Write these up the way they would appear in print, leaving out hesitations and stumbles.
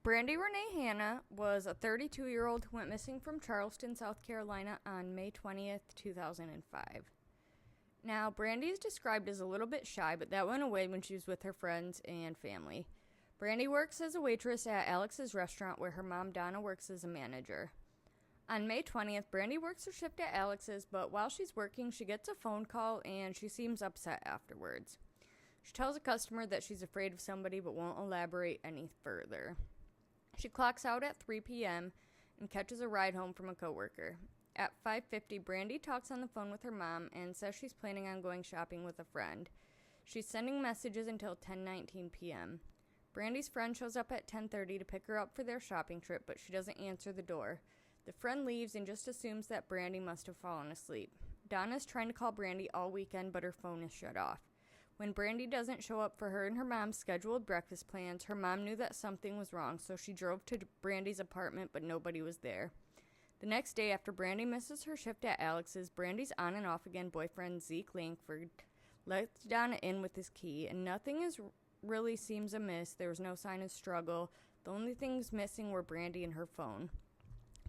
Brandy Hanna was a 32-year-old who went missing from Charleston, South Carolina on May 20th, 2005. Now, Brandy is described as a little bit shy, but that went away when she was with her friends and family. Brandy works as a waitress at Alex's restaurant, where her mom, Donna, works as a manager. On May 20th, Brandy works her shift at Alex's, but while she's working, she gets a phone call and she seems upset afterwards. She tells a customer that she's afraid of somebody but won't elaborate any further. She clocks out at 3 p.m. and catches a ride home from a coworker. At 5:50, Brandy talks on the phone with her mom and says she's planning on going shopping with a friend. She's sending messages until 10:19 p.m. Brandy's friend shows up at 10:30 to pick her up for their shopping trip, but she doesn't answer the door. The friend leaves and just assumes that Brandy must have fallen asleep. Donna's trying to call Brandy all weekend, but her phone is shut off. When Brandy doesn't show up for her and her mom's scheduled breakfast plans, her mom knew that something was wrong, so she drove to Brandy's apartment, but nobody was there. The next day, after Brandy misses her shift at Alex's, Brandy's on and off again boyfriend Zeke Langford lets Donna in with his key, and nothing really seems amiss. There was no sign of struggle. The only things missing were Brandy and her phone.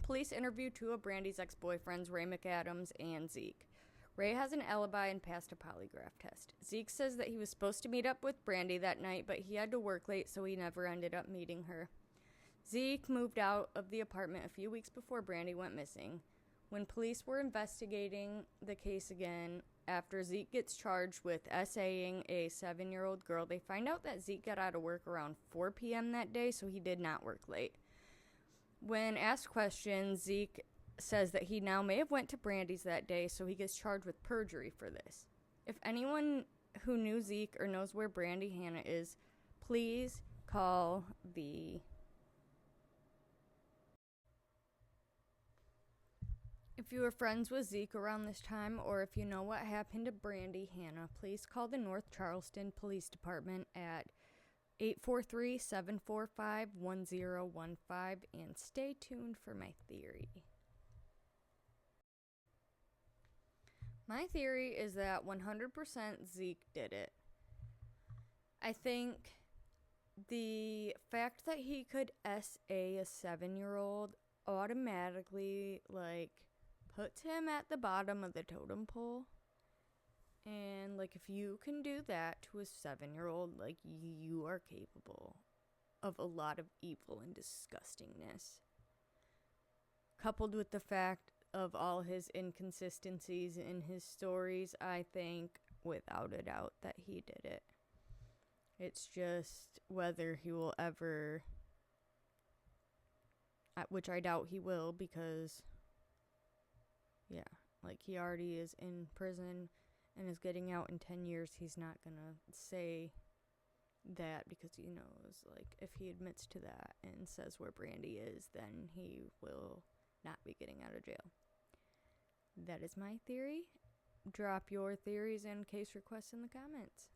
Police interviewed two of Brandy's ex-boyfriends, Ray McAdams and Zeke. Ray has an alibi and passed a polygraph test. Zeke says that he was supposed to meet up with Brandy that night, but he had to work late, so he never ended up meeting her. Zeke moved out of the apartment a few weeks before Brandy went missing. When police were investigating the case again, after Zeke gets charged with SAing a 7-year-old girl, they find out that Zeke got out of work around 4 p.m. that day, so he did not work late. When asked questions, Zeke says that he now may have went to Brandy's that day, so he gets charged with perjury for this. If anyone who knew Zeke or knows where Brandy Hanna is, please call the... If you were friends with Zeke around this time, or if you know what happened to Brandy Hanna, please call the North Charleston Police Department at 843-745-1015 and stay tuned for my theory. My theory is that 100% Zeke did it. I think the fact that he could SA a 7-year-old automatically, puts him at the bottom of the totem pole. And, if you can do that to a 7-year-old, you are capable of a lot of evil and disgustingness. Coupled with the fact of all his inconsistencies in his stories, I think, without a doubt, that he did it. It's just whether he will ever, which I doubt he will, because, he already is in prison and is getting out in 10 years. He's not gonna say that, because he knows, if he admits to that and says where Brandy is, then he will not be getting out of jail. That is my theory. Drop your theories and case requests in the comments.